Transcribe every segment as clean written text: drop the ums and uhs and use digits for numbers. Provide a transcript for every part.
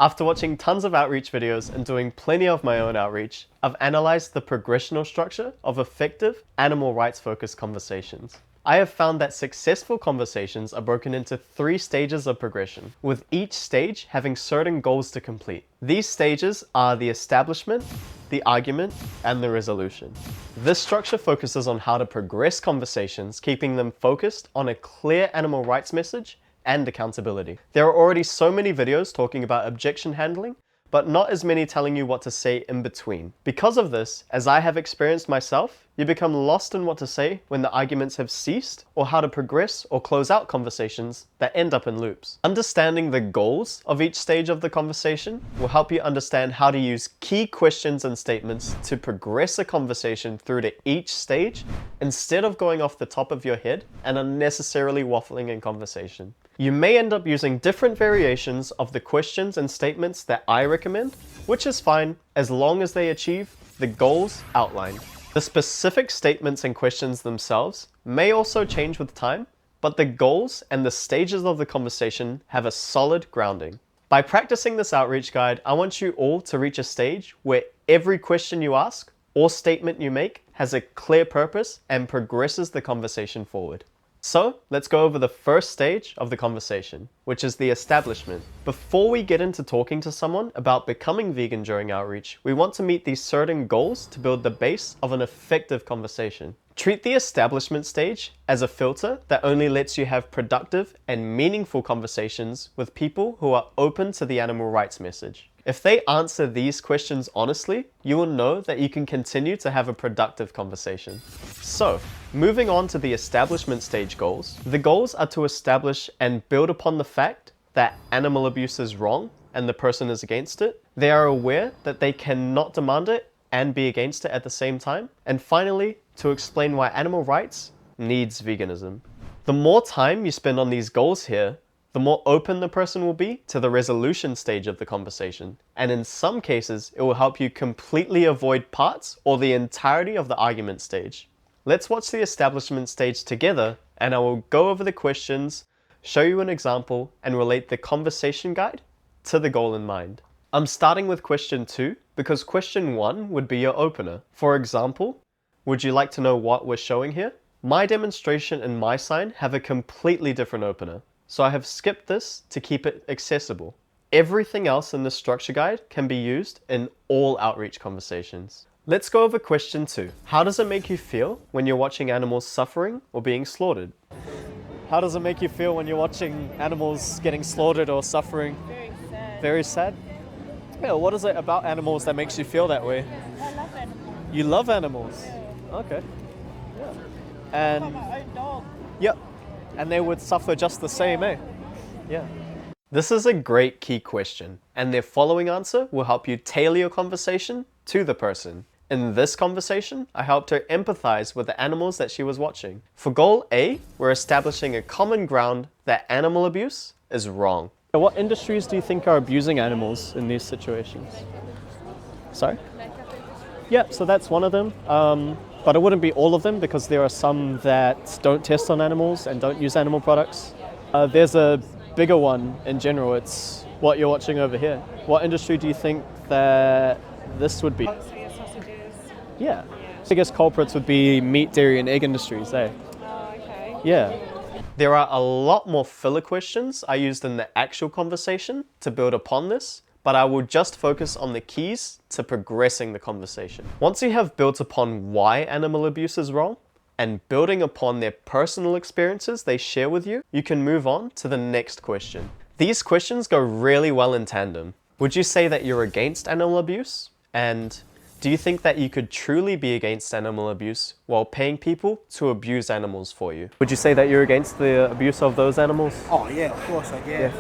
After watching tons of outreach videos and doing plenty of my own outreach, I've analyzed the progressional structure of effective animal rights focused conversations. I have found that successful conversations are broken into 3 stages of progression, with each stage having certain goals to complete. These stages are the establishment, the argument, and the resolution. This structure focuses on how to progress conversations, keeping them focused on a clear animal rights message and accountability. There are already so many videos talking about objection handling, but not as many telling you what to say in between. Because of this, as I have experienced myself, you become lost in what to say when the arguments have ceased, or how to progress or close out conversations that end up in loops. Understanding the goals of each stage of the conversation will help you understand how to use key questions and statements to progress a conversation through to each stage, instead of going off the top of your head and unnecessarily waffling in conversation. You may end up using different variations of the questions and statements that I recommend, which is fine as long as they achieve the goals outlined. The specific statements and questions themselves may also change with time, but the goals and the stages of the conversation have a solid grounding. By practicing this outreach guide, I want you all to reach a stage where every question you ask or statement you make has a clear purpose and progresses the conversation forward. So let's go over the first stage of the conversation, which is the establishment. Before we get into talking to someone about becoming vegan during outreach, we want to meet these certain goals to build the base of an effective conversation. Treat the establishment stage as a filter that only lets you have productive and meaningful conversations with people who are open to the animal rights message. If they answer these questions honestly, you will know that you can continue to have a productive conversation. So, moving on to the establishment stage goals. The goals are to establish and build upon the fact that animal abuse is wrong and the person is against it. They are aware that they cannot demand it and be against it at the same time. And finally, to explain why animal rights needs veganism. The more time you spend on these goals here, the more open the person will be to the resolution stage of the conversation. And in some cases, it will help you completely avoid parts or the entirety of the argument stage. Let's watch the establishment stage together, and I will go over the questions, show you an example, and relate the conversation guide to the goal in mind. I'm starting with question 2 because question 1 would be your opener. For example, would you like to know what we're showing here? My demonstration and my sign have a completely different opener, so I have skipped this to keep it accessible. Everything else in the structure guide can be used in all outreach conversations. Let's go over question 2. How does it make you feel when you're watching animals suffering or being slaughtered? How does it make you feel when you're watching animals getting slaughtered or suffering? Very sad. Very sad? Yeah, what is it about animals that makes you feel that way? I love animals. You love animals? Yeah. Okay. Yeah. I And have my own dog. yep. And they would suffer just the same, eh? Yeah. This is a great key question, and their following answer will help you tailor your conversation to the person. In this conversation, I helped her empathize with the animals that she was watching. For goal A, we're establishing a common ground that animal abuse is wrong. What industries do you think are abusing animals in these situations? Sorry? Yeah, so that's one of them. But it wouldn't be all of them because there are some that don't test on animals and don't use animal products. There's a bigger one in general. It's what you're watching over here. What industry do you think that this would be? Sausages. Yeah. Biggest culprits would be meat, dairy, and egg industries, eh? Oh, okay. Yeah. There are a lot more filler questions I used in the actual conversation to build upon this, but I will just focus on the keys to progressing the conversation. Once you have built upon why animal abuse is wrong, and building upon their personal experiences they share with you, you can move on to the next question. These questions go really well in tandem. Would you say that you're against animal abuse? And do you think that you could truly be against animal abuse while paying people to abuse animals for you? Would you say that you're against the abuse of those animals? Oh yeah, of course I guess.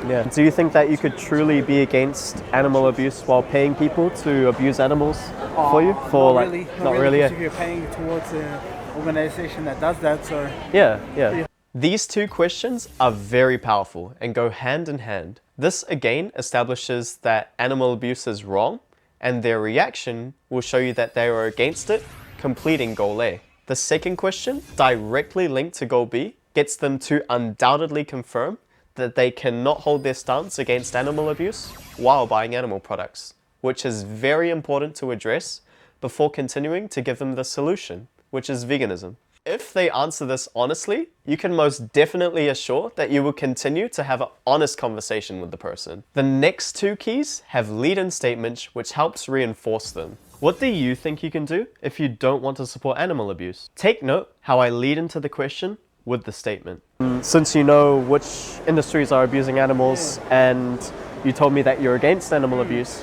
Yeah. Do you think that you could truly be against animal abuse while paying people to abuse animals for you? For not really. Not really. Because if you're paying towards an organization that does that, so Yeah. These two questions are very powerful and go hand in hand. This again establishes that animal abuse is wrong, and their reaction will show you that they are against it, completing goal A. The second question, directly linked to goal B, gets them to undoubtedly confirm that they cannot hold their stance against animal abuse while buying animal products, which is very important to address before continuing to give them the solution, which is veganism. If they answer this honestly, you can most definitely assure that you will continue to have an honest conversation with the person. The next two keys have lead-in statements which helps reinforce them. What do you think you can do if you don't want to support animal abuse? Take note how I lead into the question with the statement. Since you know which industries are abusing animals and you told me that you're against animal abuse,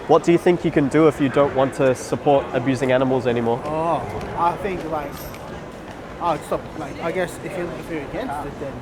what do you think you can do if you don't want to support abusing animals anymore? Oh, I think like, stop. Like, I guess if you're against it, then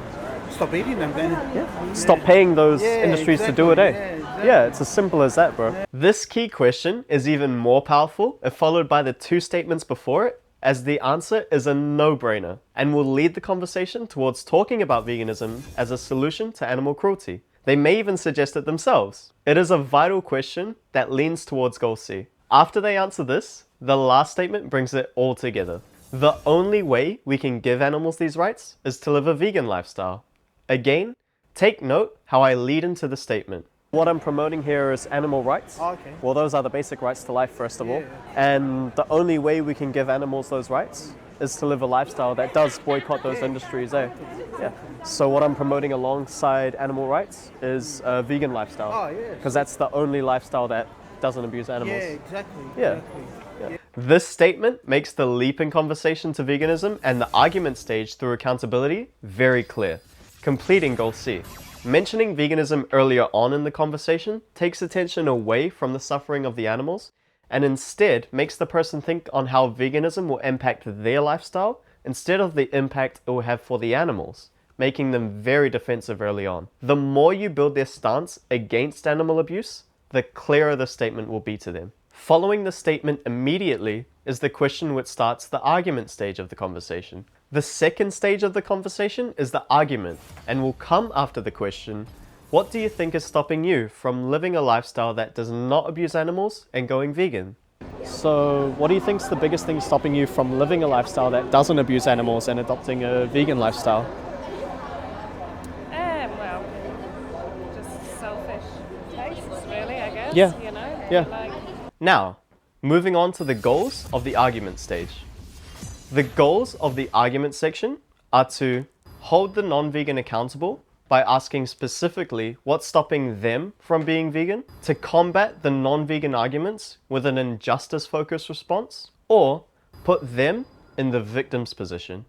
stop eating them. Then Stop paying those industries to do it, eh? exactly. Yeah, it's as simple as that, bro. This key question is even more powerful if followed by the two statements before it, as the answer is a no-brainer and will lead the conversation towards talking about veganism as a solution to animal cruelty. They may even suggest it themselves. It is a vital question that leans towards goal C. After they answer this, the last statement brings it all together. The only way we can give animals these rights is to live a vegan lifestyle. Again, take note how I lead into the statement. What I'm promoting here is animal rights. Okay. Well, those are the basic rights to life, first of all. And the only way we can give animals those rights is to live a lifestyle that does boycott those industries, eh? Yeah. So what I'm promoting alongside animal rights is a vegan lifestyle. Oh, yeah. Because that's the only lifestyle that doesn't abuse Yeah, animals. exactly. Yeah. Exactly. This statement makes the leap in conversation to veganism and the argument stage through accountability very clear, completing goal C. Mentioning veganism earlier on in the conversation takes attention away from the suffering of the animals and instead makes the person think on how veganism will impact their lifestyle instead of the impact it will have for the animals, making them very defensive early on. The more you build their stance against animal abuse, the clearer the statement will be to them. Following the statement immediately is the question which starts the argument stage of the conversation. The second stage of the conversation is the argument and will come after the question, what do you think is stopping you from living a lifestyle that does not abuse animals and going vegan? So what do you think is the biggest thing stopping you from living a lifestyle that doesn't abuse animals and adopting a vegan lifestyle? Well, just selfish tastes, really, I guess. Yeah. You know? Yeah. Like, Now, moving on to the goals of the argument stage. The goals of the argument section are to hold the non-vegan accountable by asking specifically what's stopping them from being vegan, to combat the non-vegan arguments with an injustice-focused response, or put them in the victim's position.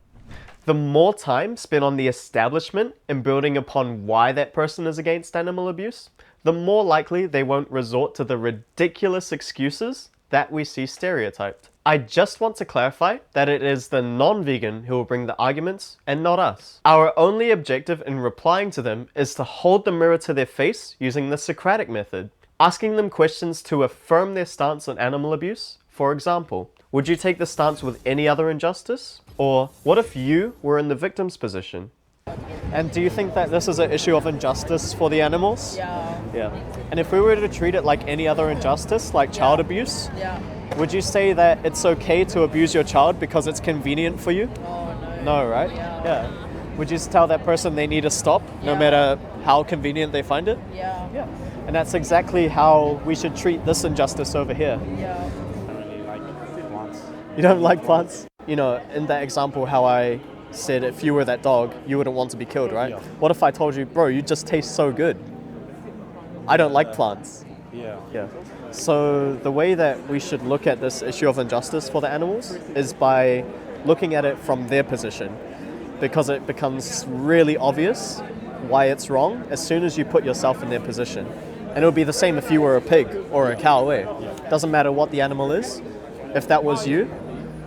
The more time spent on the establishment and building upon why that person is against animal abuse, the more likely they won't resort to the ridiculous excuses that we see stereotyped. I just want to clarify that it is the non-vegan who will bring the arguments and not us. Our only objective in replying to them is to hold the mirror to their face using the Socratic method, asking them questions to affirm their stance on animal abuse. For example, would you take the stance with any other injustice? Or what if you were in the victim's position? And do you think that this is an issue of injustice for the animals? Yeah. Yeah. And if we were to treat it like any other injustice, like child abuse, Yeah. would you say that it's okay to abuse your child because it's convenient for you? Oh no. No, right? Yeah. Would you tell that person they need to stop no Yeah. matter how convenient they find it? Yeah. Yeah. And that's exactly how we should treat this injustice over here. Yeah. You don't like plants? You know, in that example how I said if you were that dog, you wouldn't want to be killed, right? Yeah. What if I told you, bro, you just taste so good? I don't like plants. Yeah. Yeah. So the way that we should look at this issue of injustice for the animals is by looking at it from their position, because it becomes really obvious why it's wrong as soon as you put yourself in their position. And it would be the same if you were a pig or a cow, eh? Doesn't matter what the animal is. If that was you,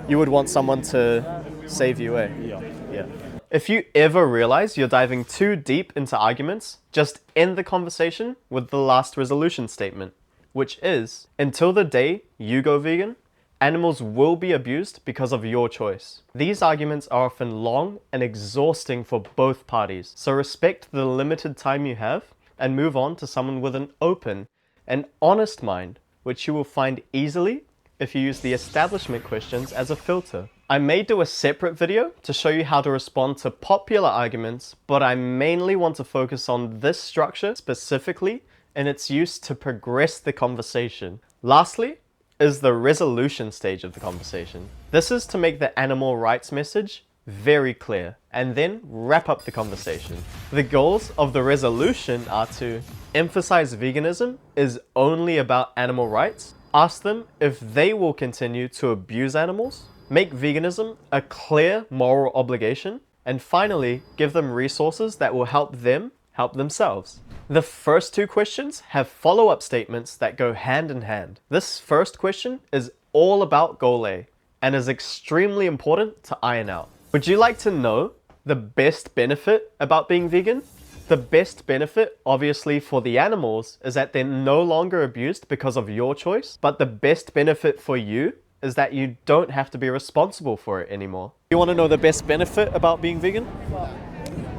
you would want someone to save you, eh? Yeah. Yeah. If you ever realize you're diving too deep into arguments, just end the conversation with the last resolution statement, which is, until the day you go vegan, animals will be abused because of your choice. These arguments are often long and exhausting for both parties, so respect the limited time you have and move on to someone with an open and honest mind, which you will find easily if you use the establishment questions as a filter. I may do a separate video to show you how to respond to popular arguments, but I mainly want to focus on this structure specifically and its use to progress the conversation. Lastly, is the resolution stage of the conversation. This is to make the animal rights message very clear and then wrap up the conversation. The goals of the resolution are to emphasize veganism is only about animal rights, ask them if they will continue to abuse animals, make veganism a clear moral obligation, and finally, give them resources that will help them help themselves. The first two questions have follow-up statements that go hand in hand. This first question is all about goal A and is extremely important to iron out. Would you like to know the best benefit about being vegan? The best benefit, obviously, for the animals is that they're no longer abused because of your choice, but the best benefit for you is that you don't have to be responsible for it anymore. You want to know the best benefit about being vegan?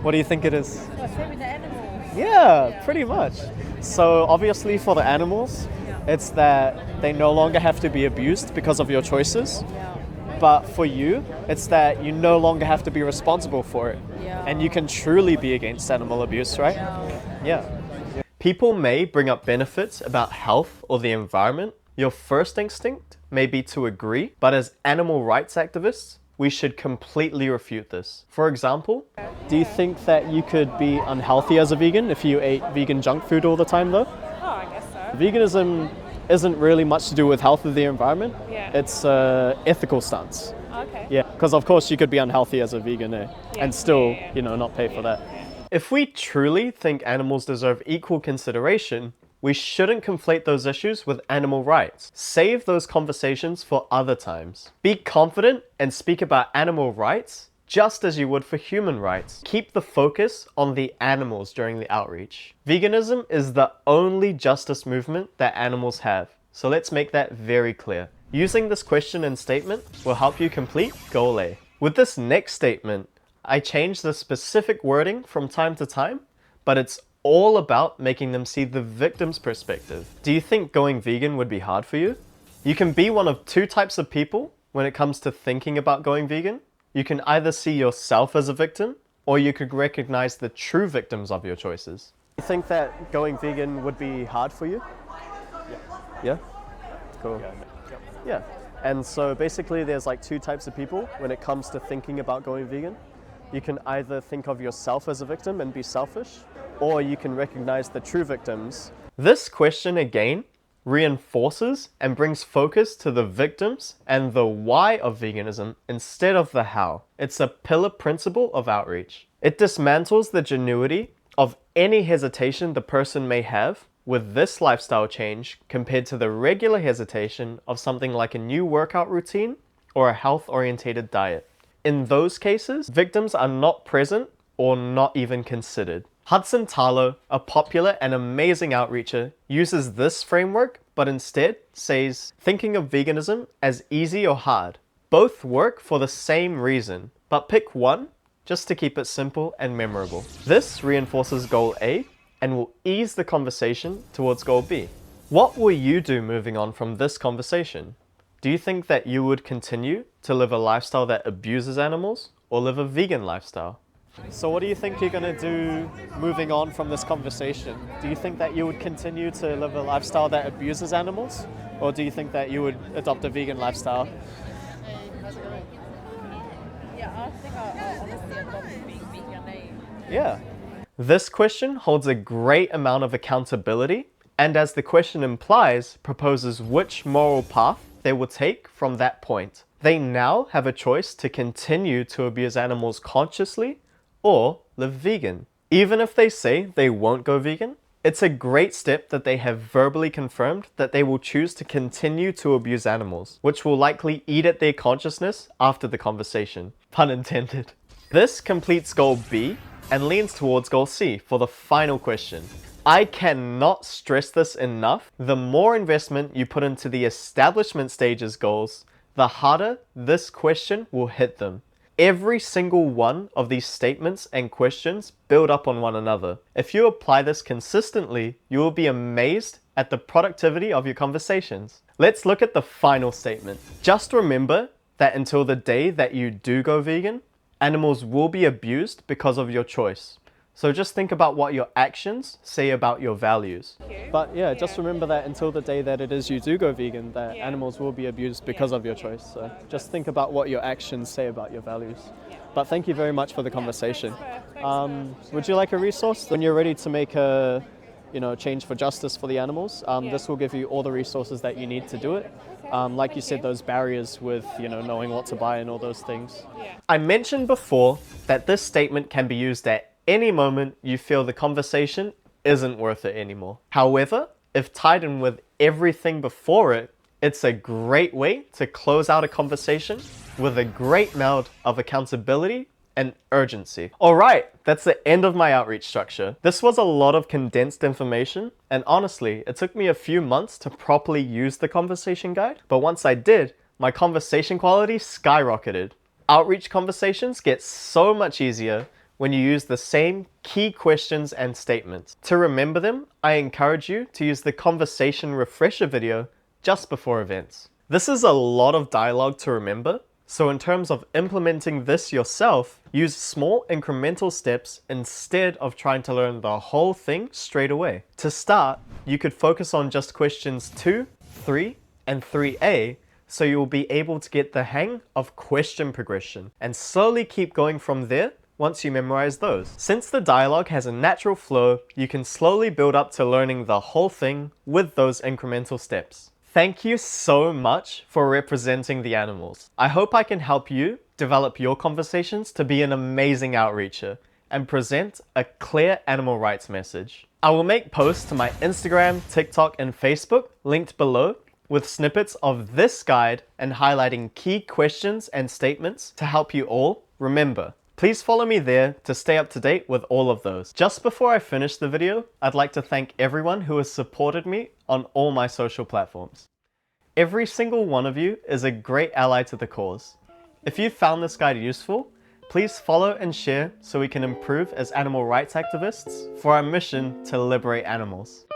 What do you think it is? Saving the animals. Yeah, pretty much. So obviously for the animals, it's that they no longer have to be abused because of your choices. But for you, it's that you no longer have to be responsible for it. And you can truly be against animal abuse, right? Yeah. People may bring up benefits about health or the environment. Your first instinct may be to agree, but as animal rights activists, we should completely refute this. For example, do you think that you could be unhealthy as a vegan if you ate vegan junk food all the time though? Oh, I guess so. Veganism isn't really much to do with health of the environment. Yeah. It's an ethical stance. Okay. Yeah, because of course you could be unhealthy as a vegan and still, Yeah. you know, not pay for that. If we truly think animals deserve equal consideration, we shouldn't conflate those issues with animal rights. Save those conversations for other times. Be confident and speak about animal rights just as you would for human rights. Keep the focus on the animals during the outreach. Veganism is the only justice movement that animals have, so let's make that very clear. Using this question and statement will help you complete Goal A. With this next statement, I change the specific wording from time to time, but it's all about making them see the victim's perspective. Do you think going vegan would be hard for you? You can be one of two types of people when it comes to thinking about going vegan. You can either see yourself as a victim, or you could recognize the true victims of your choices. You think that going vegan would be hard for you? Yeah? Cool. Yeah. And so basically there's like two types of people when it comes to thinking about going vegan. You can either think of yourself as a victim and be selfish, or you can recognize the true victims. This question again reinforces and brings focus to the victims and the why of veganism instead of the how. It's a pillar principle of outreach. It dismantles the genuity of any hesitation the person may have with this lifestyle change compared to the regular hesitation of something like a new workout routine or a health-orientated diet. In those cases, victims are not present or not even considered. Hudson Tarlow, a popular and amazing outreacher, uses this framework, but instead says thinking of veganism as easy or hard. Both work for the same reason, but pick one just to keep it simple and memorable. This reinforces Goal A and will ease the conversation towards Goal B. What will you do moving on from this conversation? Do you think that you would continue to live a lifestyle that abuses animals or live a vegan lifestyle? So what do you think you're going to do moving on from this conversation? Do you think that you would continue to live a lifestyle that abuses animals? Or do you think that you would adopt a vegan lifestyle? Yeah, I think I honestly adopt being vegan. Yeah. This question holds a great amount of accountability, and as the question implies, proposes which moral path they will take from that point. They now have a choice to continue to abuse animals consciously or live vegan. Even if they say they won't go vegan, it's a great step that they have verbally confirmed that they will choose to continue to abuse animals, which will likely eat at their consciousness after the conversation. Pun intended. This completes Goal B and leans towards Goal C for the final question. I cannot stress this enough. The more investment you put into the establishment stages goals, the harder this question will hit them. Every single one of these statements and questions build up on one another. If you apply this consistently, you will be amazed at the productivity of your conversations. Let's look at the final statement. Just remember that until the day that you do go vegan, animals will be abused because of your choice. So just think about what your actions say about your values. But yeah, just remember that until the day that it is you do go vegan, that animals will be abused because of your choice. So just think about what your actions say about your values. But thank you very much for the conversation. Would you like a resource? When you're ready to make a change for justice for the animals, this will give you all the resources that you need to do it. Like you said, those barriers with knowing what to buy and all those things. I mentioned before that this statement can be used at any moment you feel the conversation isn't worth it anymore. However, if tied in with everything before it, it's a great way to close out a conversation with a great amount of accountability and urgency. Alright, that's the end of my outreach structure. This was a lot of condensed information, and honestly, it took me a few months to properly use the conversation guide, but once I did, my conversation quality skyrocketed. Outreach conversations get so much easier when you use the same key questions and statements. To remember them, I encourage you to use the conversation refresher video just before events. This is a lot of dialogue to remember, so in terms of implementing this yourself, use small incremental steps instead of trying to learn the whole thing straight away. To start, you could focus on just questions 2, 3, and 3A, so you'll be able to get the hang of question progression and slowly keep going from there once you memorize those. Since the dialogue has a natural flow, you can slowly build up to learning the whole thing with those incremental steps. Thank you so much for representing the animals. I hope I can help you develop your conversations to be an amazing outreacher and present a clear animal rights message. I will make posts to my Instagram, TikTok, and Facebook linked below with snippets of this guide and highlighting key questions and statements to help you all remember. Please follow me there to stay up to date with all of those. Just before I finish the video, I'd like to thank everyone who has supported me on all my social platforms. Every single one of you is a great ally to the cause. If you found this guide useful, please follow and share so we can improve as animal rights activists for our mission to liberate animals.